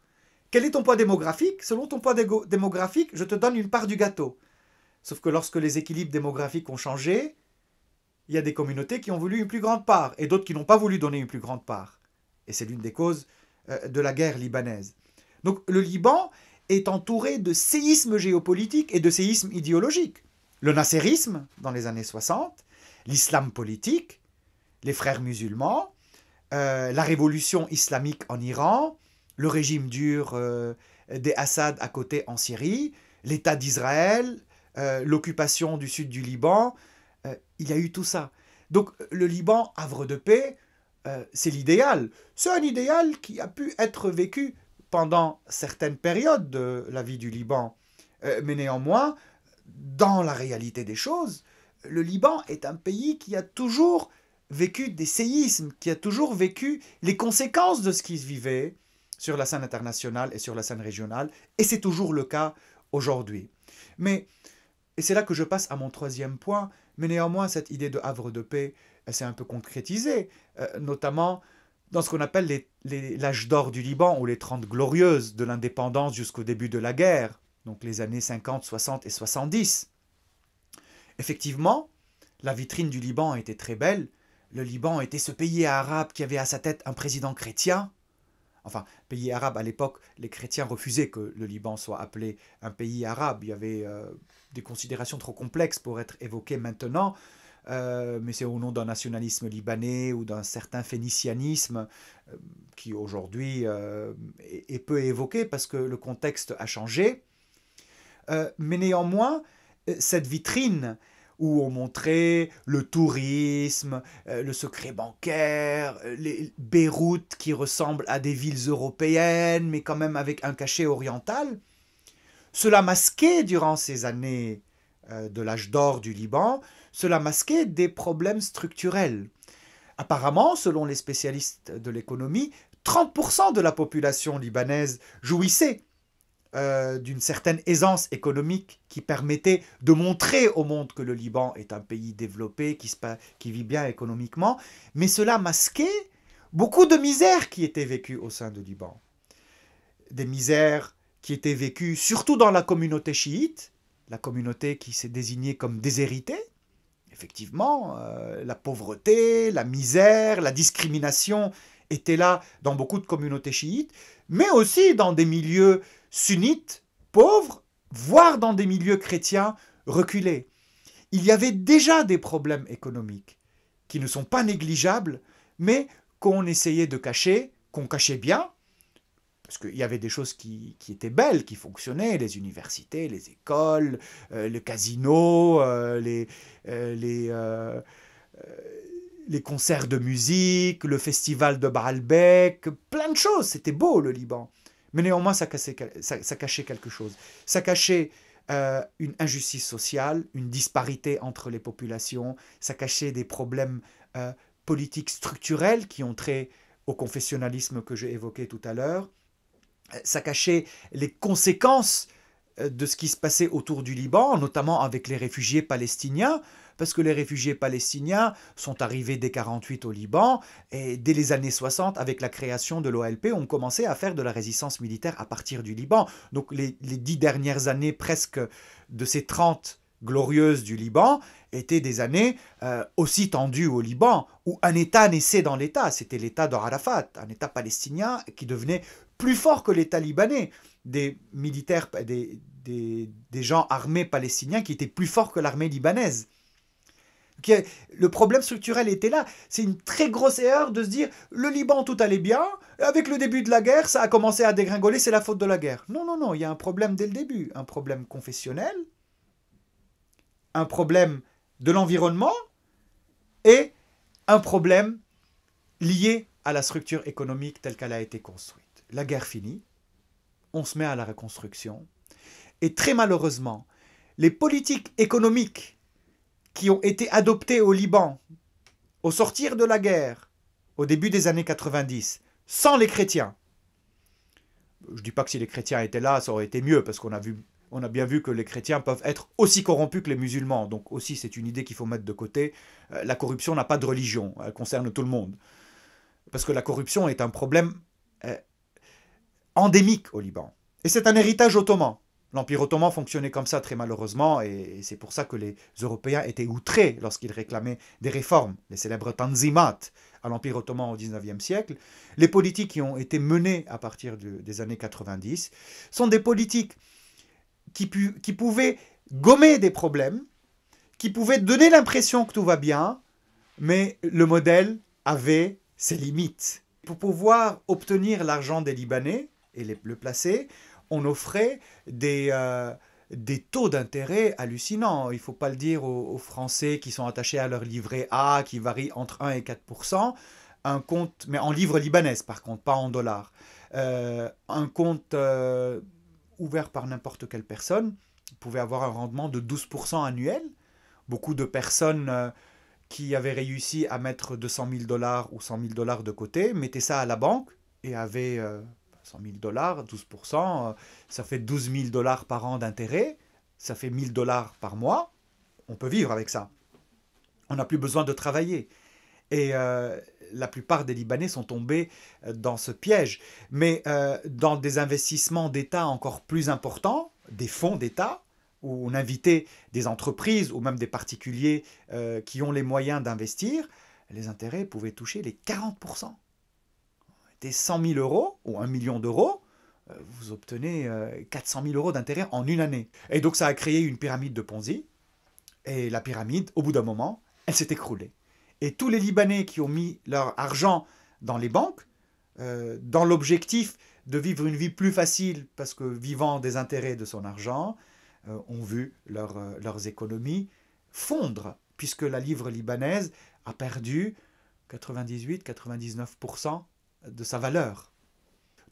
Quel est ton poids démographique? Selon ton poids démographique, je te donne une part du gâteau. Sauf que lorsque les équilibres démographiques ont changé, il y a des communautés qui ont voulu une plus grande part, et d'autres qui n'ont pas voulu donner une plus grande part. Et c'est l'une des causes de la guerre libanaise. Donc le Liban est entouré de séismes géopolitiques et de séismes idéologiques. Le nasserisme, dans les années 60, l'islam politique, les frères musulmans, la révolution islamique en Iran, le régime dur des Assad à côté en Syrie, l'État d'Israël, l'occupation du sud du Liban, il y a eu tout ça. Donc le Liban, havre de paix, c'est l'idéal. C'est un idéal qui a pu être vécu pendant certaines périodes de la vie du Liban. Mais néanmoins, dans la réalité des choses, le Liban est un pays qui a toujours vécu des séismes, qui a toujours vécu les conséquences de ce qui se vivait, sur la scène internationale et sur la scène régionale, et c'est toujours le cas aujourd'hui. Mais, et c'est là que je passe à mon troisième point, mais néanmoins cette idée de havre de paix, elle s'est un peu concrétisée, notamment dans ce qu'on appelle l'âge d'or du Liban, ou les 30 glorieuses de l'indépendance jusqu'au début de la guerre, donc les années 50, 60 et 70. Effectivement, la vitrine du Liban était très belle. Le Liban était ce pays arabe qui avait à sa tête un président chrétien. Enfin, pays arabe, à l'époque, les chrétiens refusaient que le Liban soit appelé un pays arabe. Il y avait des considérations trop complexes pour être évoquées maintenant, mais c'est au nom d'un nationalisme libanais ou d'un certain phénicianisme qui aujourd'hui est peu évoqué parce que le contexte a changé. Mais néanmoins, cette vitrine où on montrait le tourisme, le secret bancaire, les Beyrouth qui ressemblent à des villes européennes, mais quand même avec un cachet oriental. Cela masquait, durant ces années de l'âge d'or du Liban, cela masquait des problèmes structurels. Apparemment, selon les spécialistes de l'économie, 30% de la population libanaise jouissait d'une certaine aisance économique qui permettait de montrer au monde que le Liban est un pays développé, qui vit bien économiquement, mais cela masquait beaucoup de misères qui étaient vécues au sein du Liban. Des misères qui étaient vécues surtout dans la communauté chiite, la communauté qui s'est désignée comme déshéritée. Effectivement, la pauvreté, la misère, la discrimination étaient là dans beaucoup de communautés chiites, mais aussi dans des milieux sunnites, pauvres, voire dans des milieux chrétiens reculés. Il y avait déjà des problèmes économiques qui ne sont pas négligeables, mais qu'on essayait de cacher, qu'on cachait bien, parce qu'il y avait des choses qui étaient belles, qui fonctionnaient, les universités, les écoles, le casino, les concerts de musique, le festival de Baalbek, plein de choses, c'était beau le Liban. Mais néanmoins, ça cachait quelque chose. Ça cachait une injustice sociale, une disparité entre les populations, ça cachait des problèmes politiques structurels qui ont trait au confessionnalisme que j'ai évoqué tout à l'heure, ça cachait les conséquences de ce qui se passait autour du Liban, notamment avec les réfugiés palestiniens, parce que les réfugiés palestiniens sont arrivés dès 1948 au Liban, et dès les années 60, avec la création de l'OLP, on commençait à faire de la résistance militaire à partir du Liban. Donc les 10 dernières années presque de ces 30 glorieuses du Liban étaient des années aussi tendues au Liban, où un État naissait dans l'État, c'était l'État d'Arafat, un État palestinien qui devenait plus fort que l'État libanais, des militaires, des gens armés palestiniens qui étaient plus forts que l'armée libanaise. Le problème structurel était là. C'est une très grosse erreur de se dire le Liban tout allait bien, avec le début de la guerre ça a commencé à dégringoler, c'est la faute de la guerre. Non, non, non, il y a un problème dès le début, un problème confessionnel, un problème de l'environnement et un problème lié à la structure économique telle qu'elle a été construite. La guerre finit, on se met à la reconstruction, et très malheureusement, les politiques économiques qui ont été adoptées au Liban au sortir de la guerre, au début des années 90, sans les chrétiens. Je ne dis pas que si les chrétiens étaient là, ça aurait été mieux, parce qu'on a bien vu que les chrétiens peuvent être aussi corrompus que les musulmans. Donc aussi, c'est une idée qu'il faut mettre de côté. La corruption n'a pas de religion, elle concerne tout le monde. Parce que la corruption est un problème endémique au Liban. Et c'est un héritage ottoman. L'Empire ottoman fonctionnait comme ça très malheureusement, et c'est pour ça que les Européens étaient outrés lorsqu'ils réclamaient des réformes, les célèbres tanzimat à l'Empire ottoman au XIXe siècle. Les politiques qui ont été menées à partir des années 90 sont des politiques qui pouvaient gommer des problèmes, qui pouvaient donner l'impression que tout va bien, mais le modèle avait ses limites. Pour pouvoir obtenir l'argent des Libanais et le placer, on offrait des taux d'intérêt hallucinants. Il ne faut pas le dire aux Français qui sont attachés à leur livret A, qui varie entre 1 et 4%. Un compte, mais en livres libanaises par contre, pas en dollars. Un compte ouvert par n'importe quelle personne pouvait avoir un rendement de 12% annuel. Beaucoup de personnes qui avaient réussi à mettre 200 000 $ ou 100 000 $ de côté mettaient ça à la banque et avaient 100 000 dollars, 12%, ça fait 12 000 dollars par an d'intérêt, ça fait 1 000 dollars par mois, on peut vivre avec ça. On n'a plus besoin de travailler. Et la plupart des Libanais sont tombés dans ce piège. Mais dans des investissements d'État encore plus importants, des fonds d'État, où on invitait des entreprises ou même des particuliers qui ont les moyens d'investir, les intérêts pouvaient toucher les 40%. Des 100 000 euros ou 1 million d'euros, vous obtenez 400 000 euros d'intérêt en une année. Et donc ça a créé une pyramide de Ponzi. Et la pyramide, au bout d'un moment, elle s'est écroulée. Et tous les Libanais qui ont mis leur argent dans les banques, dans l'objectif de vivre une vie plus facile, parce que vivant des intérêts de son argent, ont vu leurs économies fondre, puisque la livre libanaise a perdu 98-99% de sa valeur.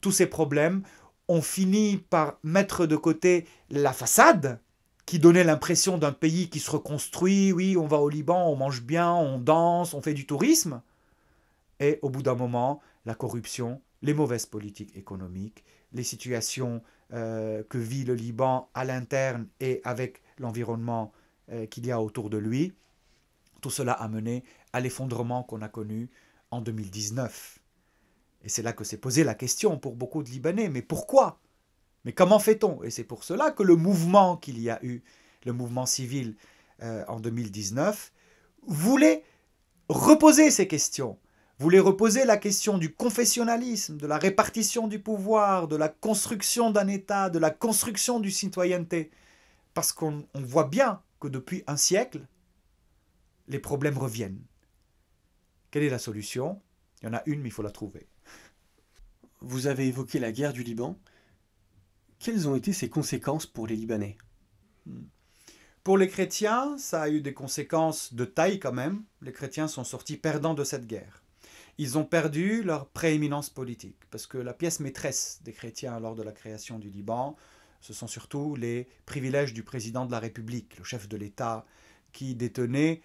Tous ces problèmes ont fini par mettre de côté la façade, qui donnait l'impression d'un pays qui se reconstruit, oui, on va au Liban, on mange bien, on danse, on fait du tourisme. Et au bout d'un moment, la corruption, les mauvaises politiques économiques, les situations que vit le Liban à l'interne et avec l'environnement qu'il y a autour de lui, tout cela a mené à l'effondrement qu'on a connu en 2019. Et c'est là que s'est posée la question pour beaucoup de Libanais, mais pourquoi ? Mais comment fait-on ? Et c'est pour cela que le mouvement qu'il y a eu, le mouvement civil en 2019, voulait reposer ces questions, voulait reposer la question du confessionnalisme, de la répartition du pouvoir, de la construction d'un État, de la construction du citoyenneté. Parce qu'on voit bien que depuis un siècle, les problèmes reviennent. Quelle est la solution ? Il y en a une, mais il faut la trouver. Vous avez évoqué la guerre du Liban. Quelles ont été ses conséquences pour les Libanais ? Pour les chrétiens, ça a eu des conséquences de taille quand même. Les chrétiens sont sortis perdants de cette guerre. Ils ont perdu leur prééminence politique, parce que la pièce maîtresse des chrétiens lors de la création du Liban, ce sont surtout les privilèges du président de la République, le chef de l'État, qui détenait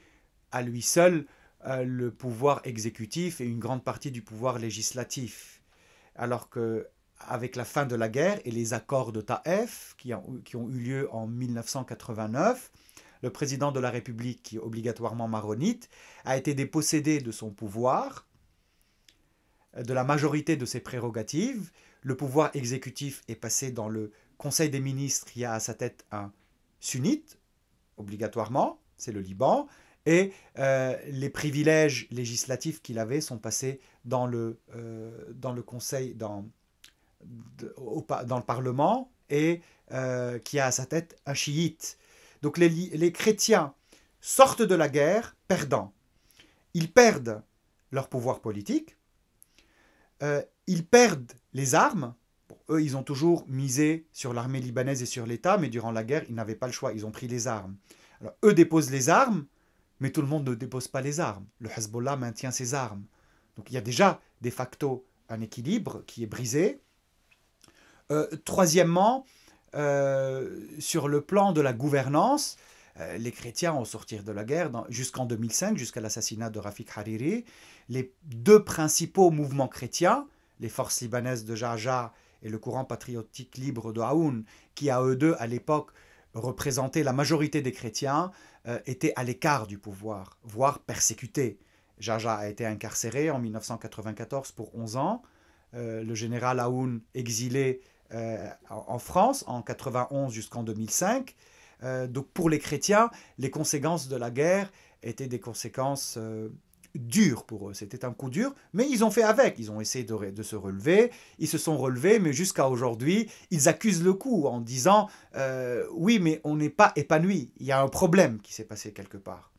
à lui seul le pouvoir exécutif et une grande partie du pouvoir législatif. Alors que avec la fin de la guerre et les accords de Taïf qui ont eu lieu en 1989, le président de la République, qui est obligatoirement maronite, a été dépossédé de son pouvoir, de la majorité de ses prérogatives. Le pouvoir exécutif est passé dans le Conseil des ministres qui a à sa tête un sunnite, obligatoirement, c'est le Liban, et les privilèges législatifs qu'il avait sont passés dans le Conseil, dans le Parlement, et qui a à sa tête un chiite. Donc les chrétiens sortent de la guerre perdants. Ils perdent leur pouvoir politique, ils perdent les armes. Bon, eux, ils ont toujours misé sur l'armée libanaise et sur l'État, mais durant la guerre, ils n'avaient pas le choix, ils ont pris les armes. Alors, eux déposent les armes, mais tout le monde ne dépose pas les armes. Le Hezbollah maintient ses armes. Donc il y a déjà, de facto, un équilibre qui est brisé. Troisièmement, sur le plan de la gouvernance, les chrétiens au sortir de la guerre, jusqu'en 2005, jusqu'à l'assassinat de Rafik Hariri, les deux principaux mouvements chrétiens, les forces libanaises de Jarjah et le courant patriotique libre de Aoun, qui à eux deux, à l'époque, représentaient la majorité des chrétiens, étaient à l'écart du pouvoir, voire persécutés. Jarjah a été incarcéré en 1994 pour 11 ans. Le général Aoun exilé en France en 91 jusqu'en 2005. Donc pour les chrétiens, les conséquences de la guerre étaient des conséquences dures pour eux. C'était un coup dur, mais ils ont fait avec. Ils ont essayé de se relever. Ils se sont relevés, mais jusqu'à aujourd'hui, ils accusent le coup en disant oui, mais on n'est pas épanoui. Il y a un problème qui s'est passé quelque part.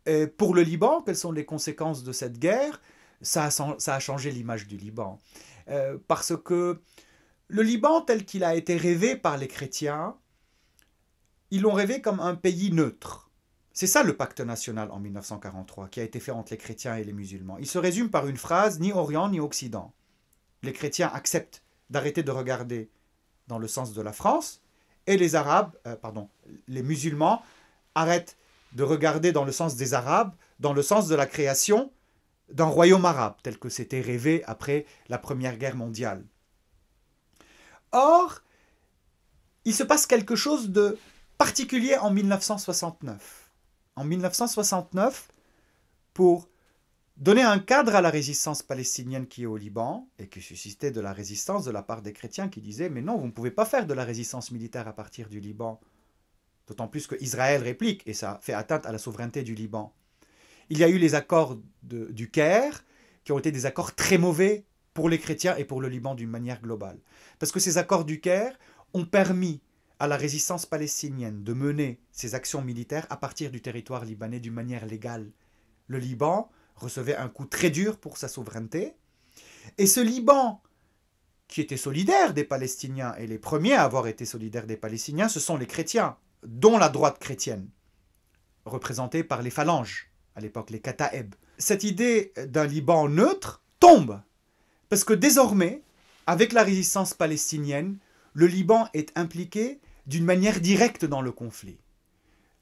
Et pour le Liban, quelles sont les conséquences de cette guerre ? Ça a changé l'image du Liban. Parce que le Liban, tel qu'il a été rêvé par les chrétiens, ils l'ont rêvé comme un pays neutre. C'est ça le pacte national en 1943, qui a été fait entre les chrétiens et les musulmans. Il se résume par une phrase, ni Orient ni Occident. Les chrétiens acceptent d'arrêter de regarder dans le sens de la France, et les musulmans arrêtent de regarder dans le sens des Arabes, dans le sens de la création d'un royaume arabe, tel que c'était rêvé après la Première Guerre mondiale. Or, il se passe quelque chose de particulier en 1969. En 1969, pour donner un cadre à la résistance palestinienne qui est au Liban, et qui suscitait de la résistance de la part des chrétiens qui disaient « Mais non, vous ne pouvez pas faire de la résistance militaire à partir du Liban. » D'autant plus qu'Israël réplique, et ça fait atteinte à la souveraineté du Liban. Il y a eu les accords du Caire, qui ont été des accords très mauvais pour les chrétiens et pour le Liban d'une manière globale. Parce que ces accords du Caire ont permis à la résistance palestinienne de mener ses actions militaires à partir du territoire libanais d'une manière légale. Le Liban recevait un coup très dur pour sa souveraineté, et ce Liban, qui était solidaire des Palestiniens, et les premiers à avoir été solidaires des Palestiniens, ce sont les chrétiens, dont la droite chrétienne, représentée par les phalanges, à l'époque les Kataeb. Cette idée d'un Liban neutre tombe, parce que désormais, avec la résistance palestinienne, le Liban est impliqué d'une manière directe dans le conflit.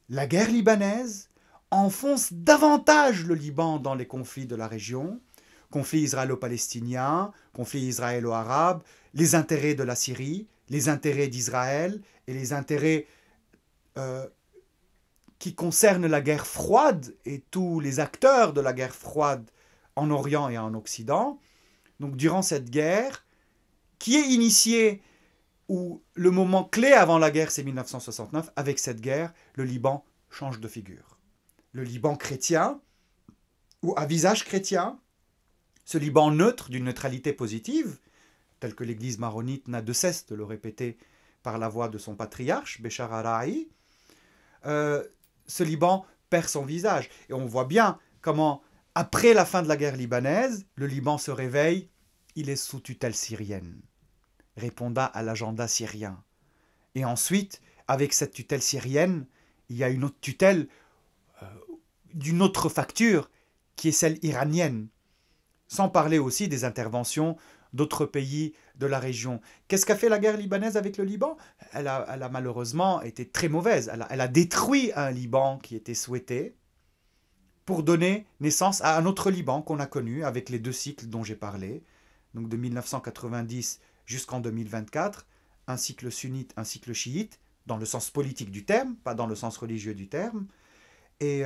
La guerre libanaise enfonce davantage le Liban dans les conflits de la région, conflits israélo-palestiniens, conflits israélo-arabes, les intérêts de la Syrie, les intérêts d'Israël et les intérêts qui concernent la guerre froide et tous les acteurs de la guerre froide en Orient et en Occident. Donc durant cette guerre, qui est initiée, où le moment clé avant la guerre c'est 1969, avec cette guerre, le Liban change de figure. Le Liban chrétien, ou à visage chrétien, ce Liban neutre, d'une neutralité positive, tel que l'Église maronite n'a de cesse de le répéter par la voix de son patriarche, Béchar Araï, ce Liban perd son visage. Et on voit bien comment, après la fin de la guerre libanaise, le Liban se réveille, il est sous tutelle syrienne, répondant à l'agenda syrien. Et ensuite, avec cette tutelle syrienne, il y a une autre tutelle d'une autre facture, qui est celle iranienne, sans parler aussi des interventions d'autres pays de la région. Qu'est-ce qu'a fait la guerre libanaise avec le Liban ? Elle a malheureusement été très mauvaise. Elle a détruit un Liban qui était souhaité pour donner naissance à un autre Liban qu'on a connu avec les deux cycles dont j'ai parlé, donc de 1990 jusqu'en 2024, un cycle sunnite, un cycle chiite, dans le sens politique du terme, pas dans le sens religieux du terme. Et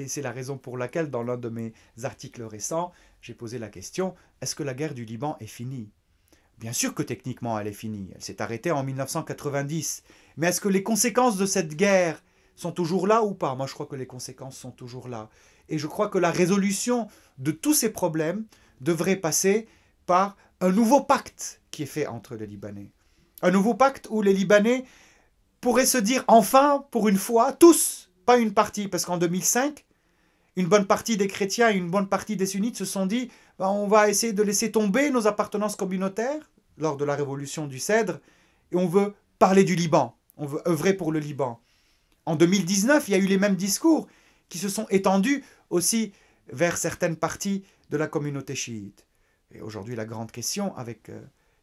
c'est la raison pour laquelle, dans l'un de mes articles récents, j'ai posé la question, est-ce que la guerre du Liban est finie ? Bien sûr que techniquement elle est finie, elle s'est arrêtée en 1990. Mais est-ce que les conséquences de cette guerre sont toujours là ou pas ? Moi je crois que les conséquences sont toujours là. Et je crois que la résolution de tous ces problèmes devrait passer par un nouveau pacte qui est fait entre les Libanais. Un nouveau pacte où les Libanais pourraient se dire enfin, pour une fois, tous, pas une partie, parce qu'en 2005, une bonne partie des chrétiens et une bonne partie des sunnites se sont dit on va essayer de laisser tomber nos appartenances communautaires lors de la révolution du Cèdre et on veut parler du Liban, on veut œuvrer pour le Liban. En 2019, il y a eu les mêmes discours qui se sont étendus aussi vers certaines parties de la communauté chiite. Et aujourd'hui, la grande question avec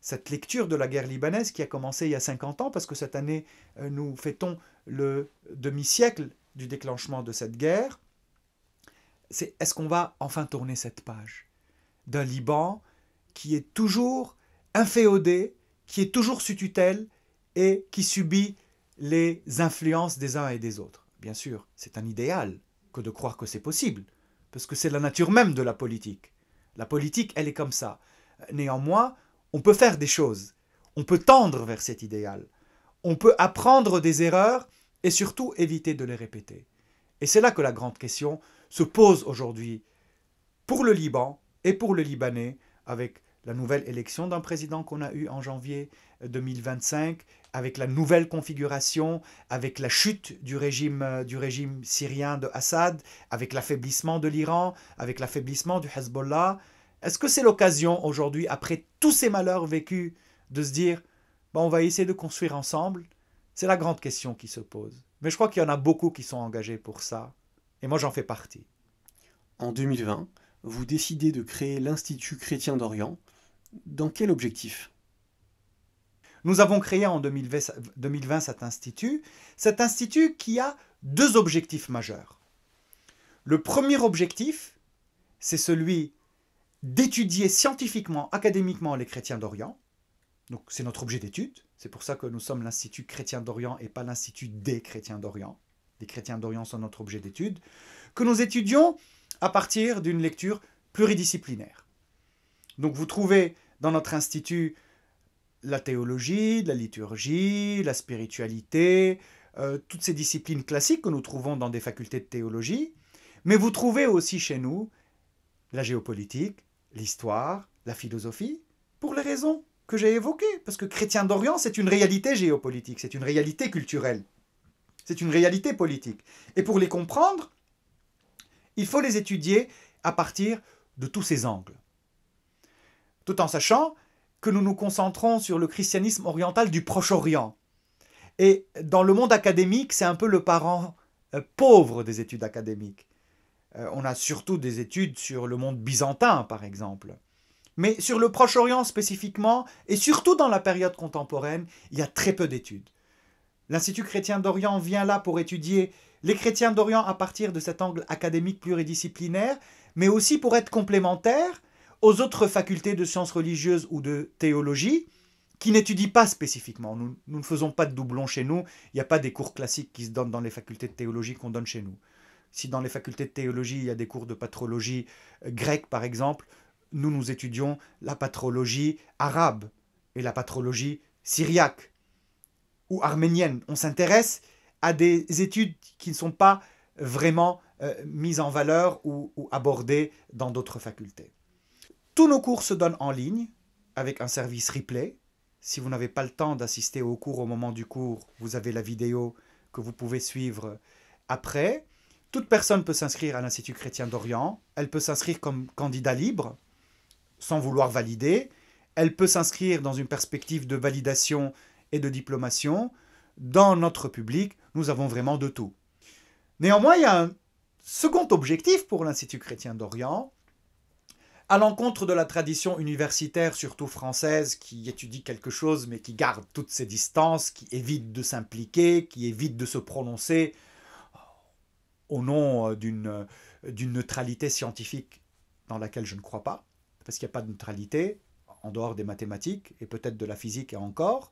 cette lecture de la guerre libanaise qui a commencé il y a 50 ans, parce que cette année, nous fêtons le demi-siècle du déclenchement de cette guerre, c'est est-ce qu'on va enfin tourner cette page d'un Liban qui est toujours inféodé, qui est toujours sous tutelle et qui subit les influences des uns et des autres. Bien sûr, c'est un idéal que de croire que c'est possible, parce que c'est la nature même de la politique. La politique, elle est comme ça. Néanmoins, on peut faire des choses, on peut tendre vers cet idéal, on peut apprendre des erreurs et surtout éviter de les répéter. Et c'est là que la grande question se pose aujourd'hui pour le Liban et pour le Libanais, avec la nouvelle élection d'un président qu'on a eu en janvier 2025, avec la nouvelle configuration, avec la chute du régime syrien de Assad, avec l'affaiblissement de l'Iran, avec l'affaiblissement du Hezbollah. Est-ce que c'est l'occasion aujourd'hui, après tous ces malheurs vécus, de se dire on va essayer de construire ensemble ? C'est la grande question qui se pose. Mais je crois qu'il y en a beaucoup qui sont engagés pour ça. Et moi, j'en fais partie. En 2020, vous décidez de créer l'Institut chrétien d'Orient. Dans quel objectif ? Nous avons créé en 2020 cet institut qui a deux objectifs majeurs. Le premier objectif, c'est celui d'étudier scientifiquement, académiquement les chrétiens d'Orient, Donc c'est notre objet d'étude. C'est pour ça que nous sommes l'Institut chrétien d'Orient et pas l'Institut des chrétiens d'Orient. Les chrétiens d'Orient sont notre objet d'étude. Que nous étudions à partir d'une lecture pluridisciplinaire. Donc vous trouvez dans notre institut la théologie, la liturgie, la spiritualité, toutes ces disciplines classiques que nous trouvons dans des facultés de théologie. Mais vous trouvez aussi chez nous la géopolitique, l'histoire, la philosophie, pour les raisons que j'ai évoquées. Parce que chrétien d'Orient, c'est une réalité géopolitique, c'est une réalité culturelle, c'est une réalité politique. Et pour les comprendre, il faut les étudier à partir de tous ces angles. Tout en sachant que nous nous concentrons sur le christianisme oriental du Proche-Orient. Et dans le monde académique, c'est un peu le parent pauvre des études académiques. On a surtout des études sur le monde byzantin, par exemple. Mais sur le Proche-Orient spécifiquement, et surtout dans la période contemporaine, il y a très peu d'études. L'Institut chrétien d'Orient vient là pour étudier les chrétiens d'Orient à partir de cet angle académique pluridisciplinaire, mais aussi pour être complémentaire aux autres facultés de sciences religieuses ou de théologie qui n'étudient pas spécifiquement. Nous ne faisons pas de doublons chez nous, il n'y a pas des cours classiques qui se donnent dans les facultés de théologie qu'on donne chez nous. Si dans les facultés de théologie, il y a des cours de patrologie grecque, par exemple, nous étudions la patrologie arabe et la patrologie syriaque ou arménienne. On s'intéresse à des études qui ne sont pas vraiment mises en valeur ou abordées dans d'autres facultés. Tous nos cours se donnent en ligne avec un service replay. Si vous n'avez pas le temps d'assister au cours au moment du cours, vous avez la vidéo que vous pouvez suivre après. Toute personne peut s'inscrire à l'Institut chrétien d'Orient. Elle peut s'inscrire comme candidat libre, sans vouloir valider. Elle peut s'inscrire dans une perspective de validation et de diplomation. Dans notre public, nous avons vraiment de tout. Néanmoins, il y a un second objectif pour l'Institut chrétien d'Orient, à l'encontre de la tradition universitaire, surtout française, qui étudie quelque chose mais qui garde toutes ses distances, qui évite de s'impliquer, qui évite de se prononcer au nom d'une neutralité scientifique dans laquelle je ne crois pas, parce qu'il n'y a pas de neutralité en dehors des mathématiques et peut-être de la physique et encore.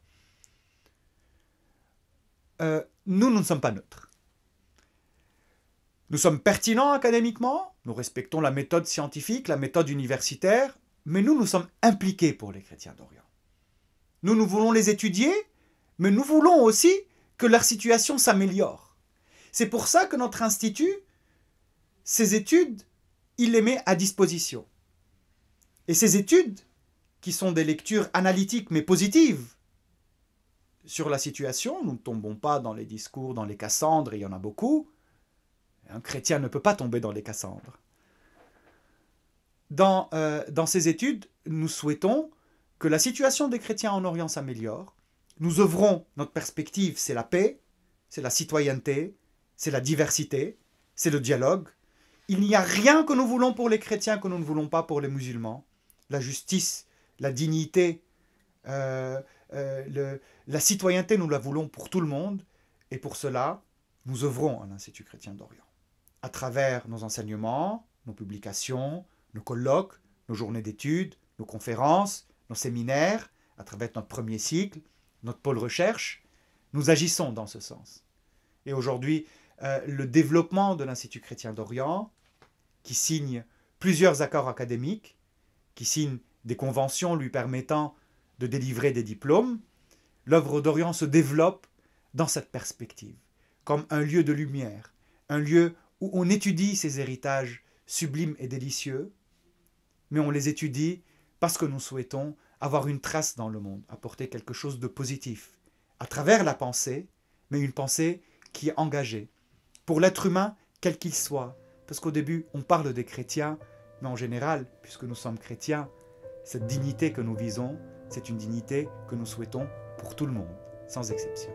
Nous ne sommes pas neutres. Nous sommes pertinents académiquement, nous respectons la méthode scientifique, la méthode universitaire, mais nous sommes impliqués pour les chrétiens d'Orient. Nous voulons les étudier, mais nous voulons aussi que leur situation s'améliore. C'est pour ça que notre institut, ces études, il les met à disposition. Et ces études, qui sont des lectures analytiques mais positives sur la situation, nous ne tombons pas dans les discours, dans les Cassandres, et il y en a beaucoup. Un chrétien ne peut pas tomber dans les Cassandres. Dans ces études, nous souhaitons que la situation des chrétiens en Orient s'améliore. Nous œuvrons, notre perspective, c'est la paix, c'est la citoyenneté, c'est la diversité, c'est le dialogue. Il n'y a rien que nous voulons pour les chrétiens que nous ne voulons pas pour les musulmans. La justice, la dignité, la citoyenneté, nous la voulons pour tout le monde. Et pour cela, nous œuvrons à l'Institut chrétien d'Orient. À travers nos enseignements, nos publications, nos colloques, nos journées d'études, nos conférences, nos séminaires, à travers notre premier cycle, notre pôle recherche, nous agissons dans ce sens. Et aujourd'hui, le développement de l'Institut chrétien d'Orient, qui signe plusieurs accords académiques, qui signe des conventions lui permettant de délivrer des diplômes, l'œuvre d'Orient se développe dans cette perspective, comme un lieu de lumière, un lieu où on étudie ces héritages sublimes et délicieux, mais on les étudie parce que nous souhaitons avoir une trace dans le monde, apporter quelque chose de positif, à travers la pensée, mais une pensée qui est engagée, pour l'être humain, quel qu'il soit. Parce qu'au début, on parle des chrétiens, mais en général, puisque nous sommes chrétiens, cette dignité que nous visons, c'est une dignité que nous souhaitons pour tout le monde, sans exception.